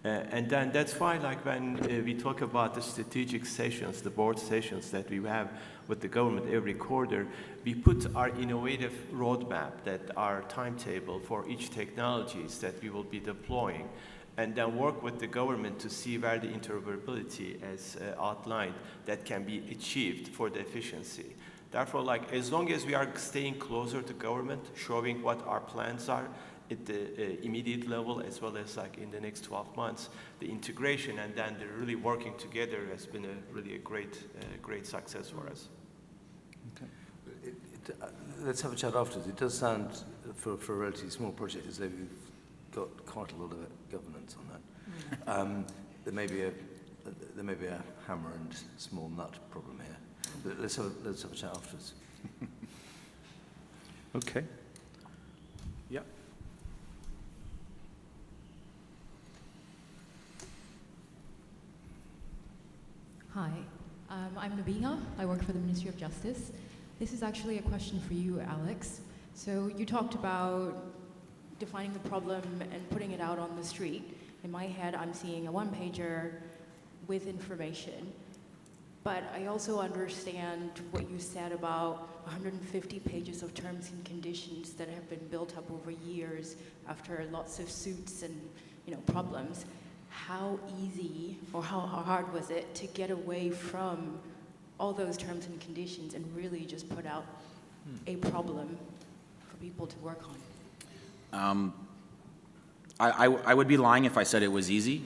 And then that's why, like when we talk about the strategic sessions, the board sessions that we have with the government every quarter, we put our innovative roadmap, that our timetable for each technologies that we will be deploying, and then work with the government to see where the interoperability as outlined that can be achieved for the efficiency. Therefore, like as long as we are staying closer to government, showing what our plans are at the immediate level as well as like in the next 12 months, the integration and then the really working together has been really a great success for us. Okay. Let's have a chat afterwards. It does sound, for a relatively small project, as though we've got quite a lot of governance on that. There may be a hammer and small nut problem here. But let's have a chat afterwards. Okay. Yeah. Hi, I'm Nabina. I work for the Ministry of Justice. This is actually a question for you, Alex. So you talked about defining the problem and putting it out on the street. In my head, I'm seeing a one-pager with information. But I also understand what you said about 150 pages of terms and conditions that have been built up over years after lots of suits and problems. How easy or how hard was it to get away from all those terms and conditions and really just put out a problem for people to work on? I would be lying if I said it was easy,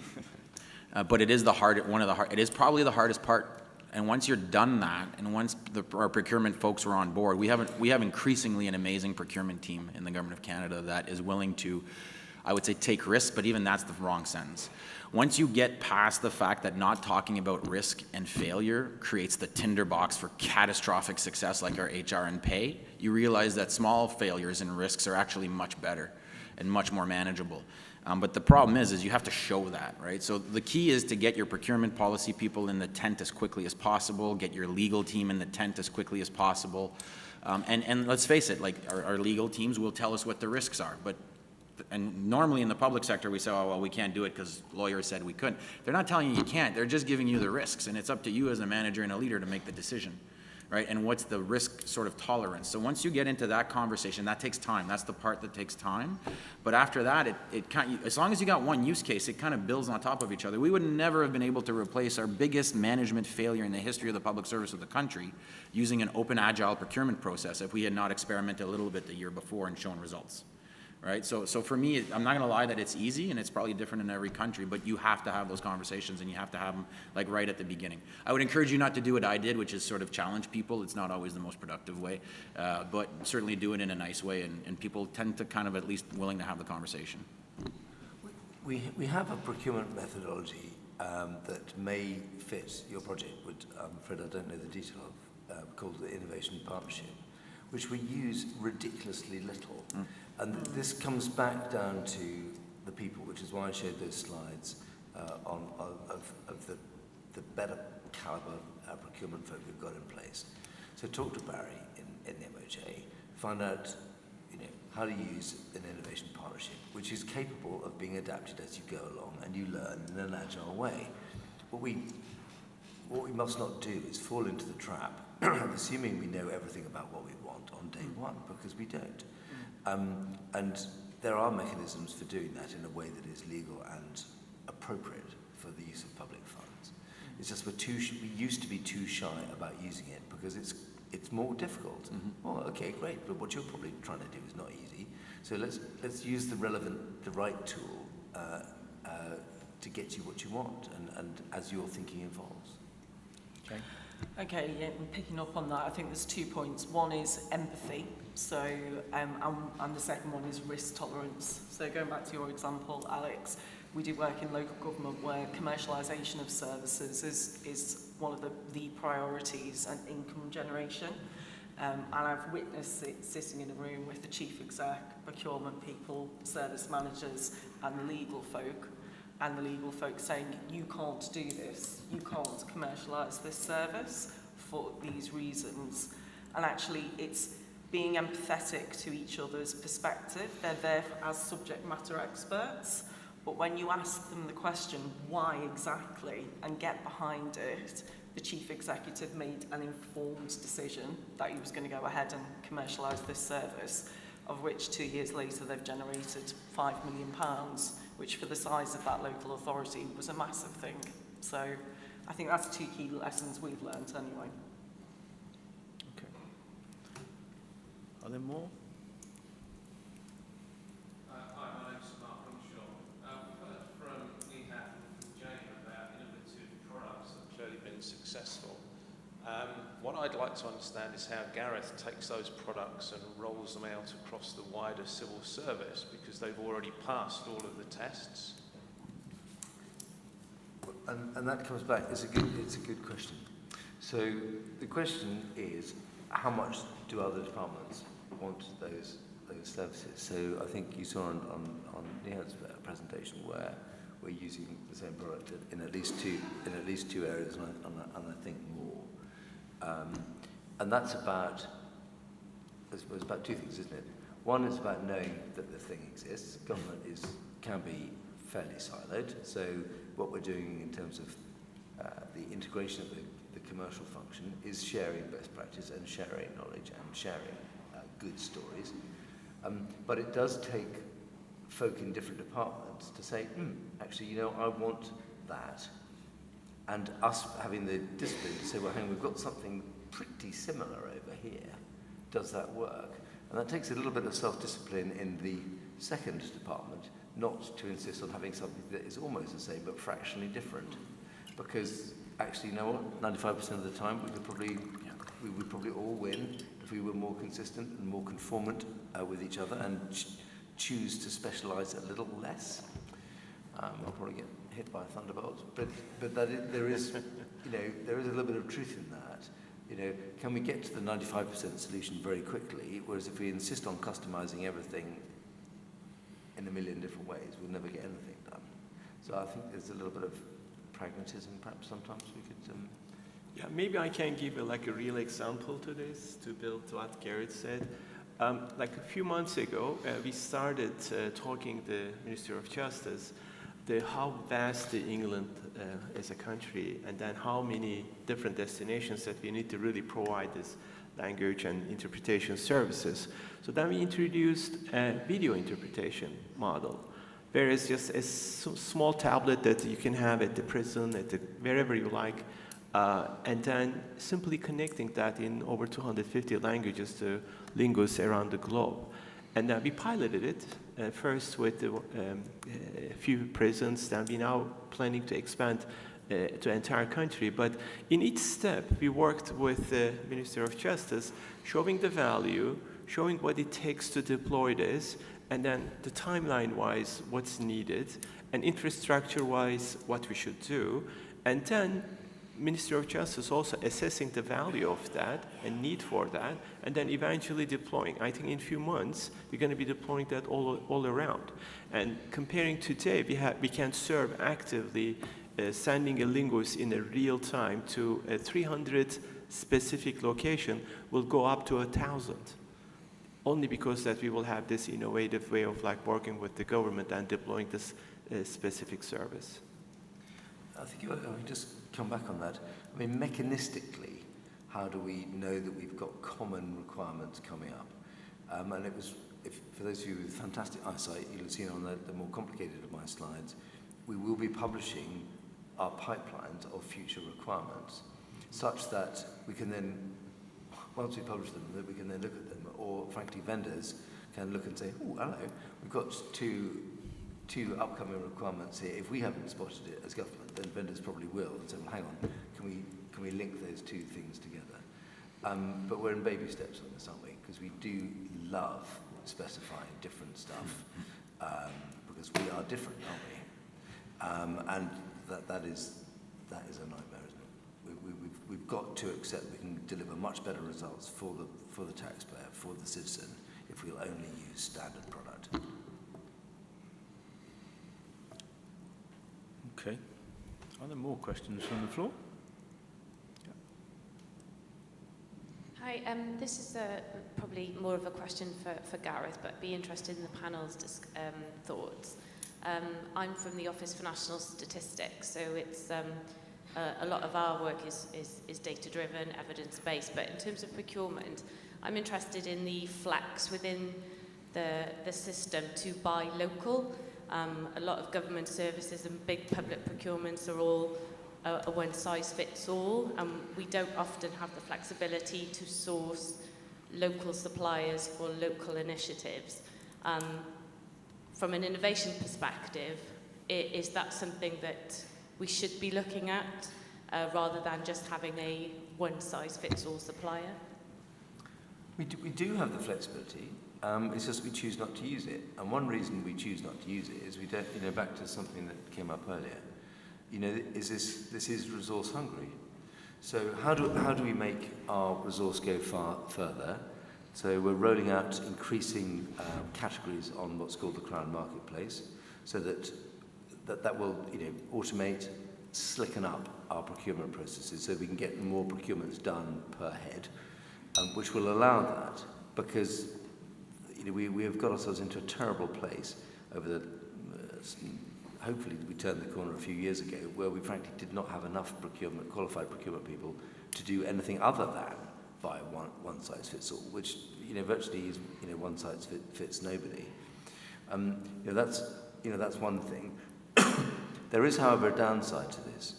but it is it is probably the hardest part. And once you're done that, and once our procurement folks are on board, we have increasingly an amazing procurement team in the Government of Canada that is willing to, I would say, take risks, but even that's the wrong sentence. Once you get past the fact that not talking about risk and failure creates the tinderbox for catastrophic success like our HR and pay, you realize that small failures and risks are actually much better and much more manageable. But the problem is you have to show that, right? So the key is to get your procurement policy people in the tent as quickly as possible, get your legal team in the tent as quickly as possible. And let's face it, like our legal teams will tell us what the risks are, and normally in the public sector we say, oh, well, we can't do it because lawyers said we couldn't. They're not telling you can't, they're just giving you the risks, and it's up to you as a manager and a leader to make the decision, right? And what's the risk sort of tolerance? So once you get into that conversation, that takes time. That's the part that takes time. But after that, as long as you got one use case, it kind of builds on top of each other. We would never have been able to replace our biggest management failure in the history of the public service of the country using an open, agile procurement process if we had not experimented a little bit the year before and shown results. right? So for me, I'm not gonna lie that it's easy, and it's probably different in every country, but you have to have those conversations, and you have to have them like right at the beginning. I would encourage you not to do what I did, which is sort of challenge people. It's not always the most productive way, but certainly do it in a nice way, and people tend to kind of at least willing to have the conversation. We have a procurement methodology that may fit your project, which I'm afraid I don't know the detail of, called the Innovation Partnership, which we use ridiculously little. And this comes back down to the people, which is why I showed those slides of the better caliber procurement folk we've got in place. So talk to Barry in the MOJ, find out how to use an innovation partnership, which is capable of being adapted as you go along and you learn in an agile way. What we must not do is fall into the trap of assuming we know everything about what we want on day one, because we don't. And there are mechanisms for doing that in a way that is legal and appropriate for the use of public funds. It's just we used to be too shy about using it because it's more difficult. Well, okay, great, but what you're probably trying to do is not easy. So let's use the right tool to get you what you want, and as your thinking evolves. Okay. Okay, yeah, and picking up on that, I think there's 2 points. One is empathy, so and the second one is risk tolerance. So going back to your example, Alex, we do work in local government where commercialisation of services is one of the priorities, and income generation. And I've witnessed it sitting in a room with the chief exec, procurement people, service managers, and legal folk. And the legal folk saying, you can't do this, you can't commercialise this service for these reasons. And actually, it's being empathetic to each other's perspective. They're there as subject matter experts, but when you ask them the question, why exactly, and get behind it, the chief executive made an informed decision that he was going to go ahead and commercialise this service, of which 2 years later they've generated £5 million, which for the size of that local authority was a massive thing. So I think that's 2 key lessons we've learned anyway. Okay. Are there more? Hi, my name's Mark Hunshaw. We've heard from Nihat and Jane about innovative products that have clearly been successful. What I'd like to understand is how Gareth takes those products and rolls them out across the wider civil service, because they've already passed all of the tests. And that comes back, it's a good question. So the question is, how much do other departments want those services? So I think you saw on Nihat's presentation where we're using the same product in at least two areas, and I think more. And that's about, I suppose, about 2 things, isn't it? One is about knowing that the thing exists. Government can be fairly siloed, so what we're doing in terms of the integration of the commercial function is sharing best practice and sharing knowledge and sharing good stories. But it does take folk in different departments to say, actually, I want that. And us having the discipline to say, well, hang on, we've got something pretty similar over here. Does that work? And that takes a little bit of self-discipline in the second department, not to insist on having something that is almost the same but fractionally different. Because actually, 95% of the time we would probably all win if we were more consistent and more conformant with each other and choose to specialise a little less. I'll probably get hit by a thunderbolt, but there is a little bit of truth in that. Can we get to the 95% solution very quickly? Whereas if we insist on customizing everything in a million different ways, we'll never get anything done. So I think there's a little bit of pragmatism, perhaps sometimes we could. Yeah, maybe I can give a real example to this, to build to what Gareth said. Like a few months ago, we started talking the Ministry of Justice, how vast England is a country, and then how many different destinations that we need to really provide this language and interpretation services. So then we introduced a video interpretation model, where it's just a small tablet that you can have at the prison, wherever you like, and then simply connecting that in over 250 languages to linguists around the globe. And we piloted it first with a few prisons, then we now planning to expand to the entire country. But in each step, we worked with the Minister of Justice, showing the value, showing what it takes to deploy this, and then the timeline-wise, what's needed, and infrastructure-wise, what we should do. And then Minister of Justice also assessing the value of that and need for that, and then eventually deploying. I think in a few months, we're going to be deploying that all around. And comparing today, we can serve actively sending a linguist in a real time to a 300 specific location will go up to 1,000. Only because that we will have this innovative way of like working with the government and deploying this specific service. I think I can just come back on that. I mean, mechanistically, how do we know that we've got common requirements coming up? And it was, for those of you with fantastic eyesight, you'll have seen on the more complicated of my slides, we will be publishing our pipelines of future requirements, such that we can then, once we publish them, that we can then look at them, or frankly, vendors can look and say, oh, hello, we've got two upcoming requirements here. If we haven't spotted it as government, then vendors probably will, and say, well, hang on, can we link those two things together? But we're in baby steps on this, aren't we? Because we do love specifying different stuff, because we are different, aren't we? And that is a nightmare, isn't it? We've got to accept we can deliver much better results for the taxpayer, for the citizen, if we'll only use standard product. Okay. Are there more questions from the floor? Hi, this is probably more of a question for Gareth, but I'd be interested in the panel's thoughts. I'm from the Office for National Statistics, so it's a lot of our work is data-driven, evidence-based, but in terms of procurement, I'm interested in the flex within the system to buy local. A lot of government services and big public procurements are all a one-size-fits-all, and we don't often have the flexibility to source local suppliers for local initiatives. From an innovation perspective, is that something that we should be looking at rather than just having a one-size-fits-all supplier? We do have the flexibility. It's just we choose not to use it. And one reason we choose not to use it is we don't, back to something that came up earlier. This is resource hungry. So how do we make our resource go far further? So we're rolling out increasing categories on what's called the Crown Marketplace, so that will automate, slicken up our procurement processes, so we can get more procurements done per head, which will allow that, because we have got ourselves into a terrible place over the. Hopefully, we turned the corner a few years ago, where we frankly did not have enough qualified procurement people to do anything other than buy one size fits all, which virtually is one size fits nobody. That's one thing. There is, however, a downside to this.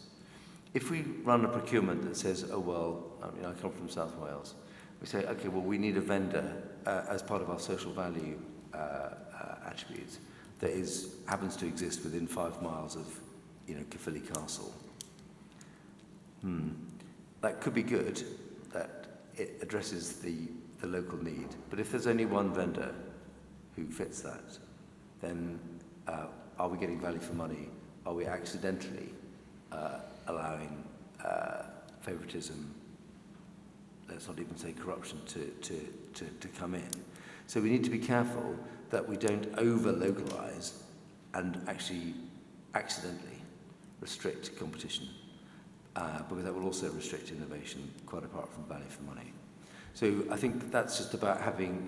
If we run a procurement that says, oh well, I come from South Wales, we say, okay, well we need a vendor as part of our social value attributes that happens to exist within 5 miles of Caerphilly Castle. That could be good, that it addresses the local need. But if there's only one vendor who fits that, then are we getting value for money? Are we accidentally allowing favoritism, let's not even say corruption, to come in? So we need to be careful that we don't over-localize and actually accidentally restrict competition, because that will also restrict innovation, quite apart from value for money. So I think that's just about having,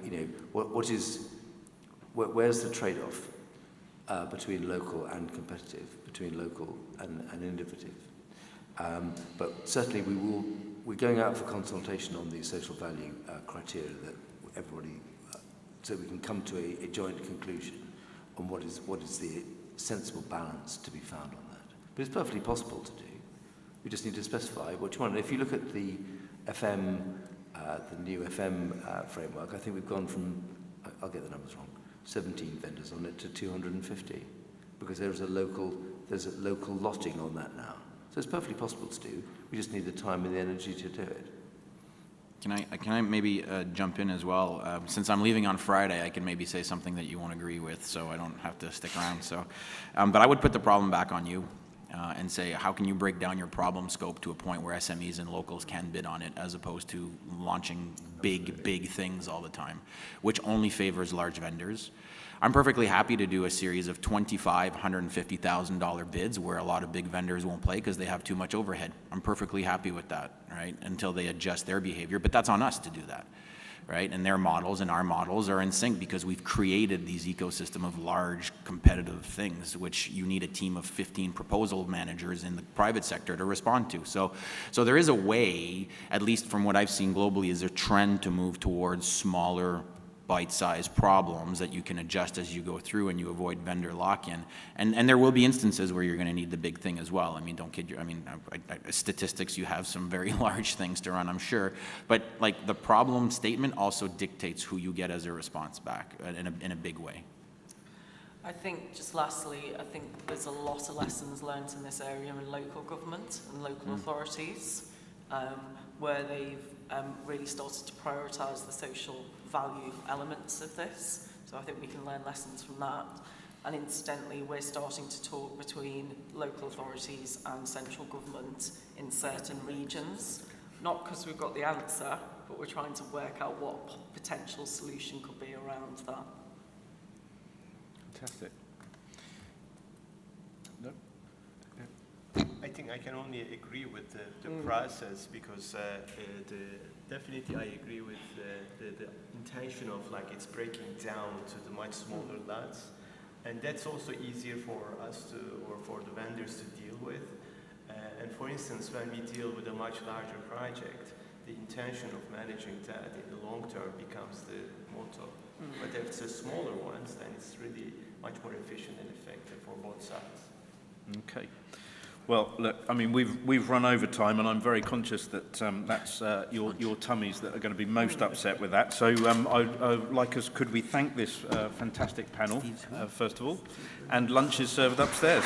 where's the trade-off between local and competitive, between local and innovative. But certainly we're going out for consultation on these social value criteria that everybody, so we can come to a joint conclusion on what is the sensible balance to be found on that. But it's perfectly possible to do. We just need to specify what you want. And if you look at the FM, the new FM framework, I think we've gone from, I'll get the numbers wrong, 17 vendors on it to 250, because there's a local lotting on that now. So it's perfectly possible to do. We just need the time and the energy to do it. Can I maybe jump in as well? Since I'm leaving on Friday, I can maybe say something that you won't agree with, so I don't have to stick around. So, but I would put the problem back on you and say, how can you break down your problem scope to a point where SMEs and locals can bid on it, as opposed to launching big things all the time, which only favors large vendors. I'm perfectly happy to do a series of $25,000, $150,000 bids where a lot of big vendors won't play because they have too much overhead. I'm perfectly happy with that, right? Until they adjust their behavior, but that's on us to do that, right? And their models and our models are in sync because we've created these ecosystem of large competitive things, which you need a team of 15 proposal managers in the private sector to respond to. So there is a way, at least from what I've seen globally, is a trend to move towards smaller bite-sized problems that you can adjust as you go through and you avoid vendor lock-in. And there will be instances where you're going to need the big thing as well. I mean, don't kid you. I mean, statistics, you have some very large things to run, I'm sure. But like the problem statement also dictates who you get as a response back in a big way. I think, just lastly, I think there's a lot of lessons learned in this area in local government and local authorities, where they've really started to prioritise the social value elements of this. So I think we can learn lessons from that. And incidentally, we're starting to talk between local authorities and central government in certain regions, not because we've got the answer, but we're trying to work out what potential solution could be around that. Fantastic. No? I think I can only agree with the process, because definitely I agree with the intention of like it's breaking down to the much smaller lots, and that's also easier for us to, or for the vendors to deal with. And for instance, when we deal with a much larger project, the intention of managing that in the long term becomes the motto. But if it's a smaller ones, then it's really much more efficient and effective for both sides. Okay. Well, look, I mean, we've run over time, and I'm very conscious that that's your tummies that are going to be most upset with that. So I'd like us, could we thank this fantastic panel, first of all, and lunch is served upstairs.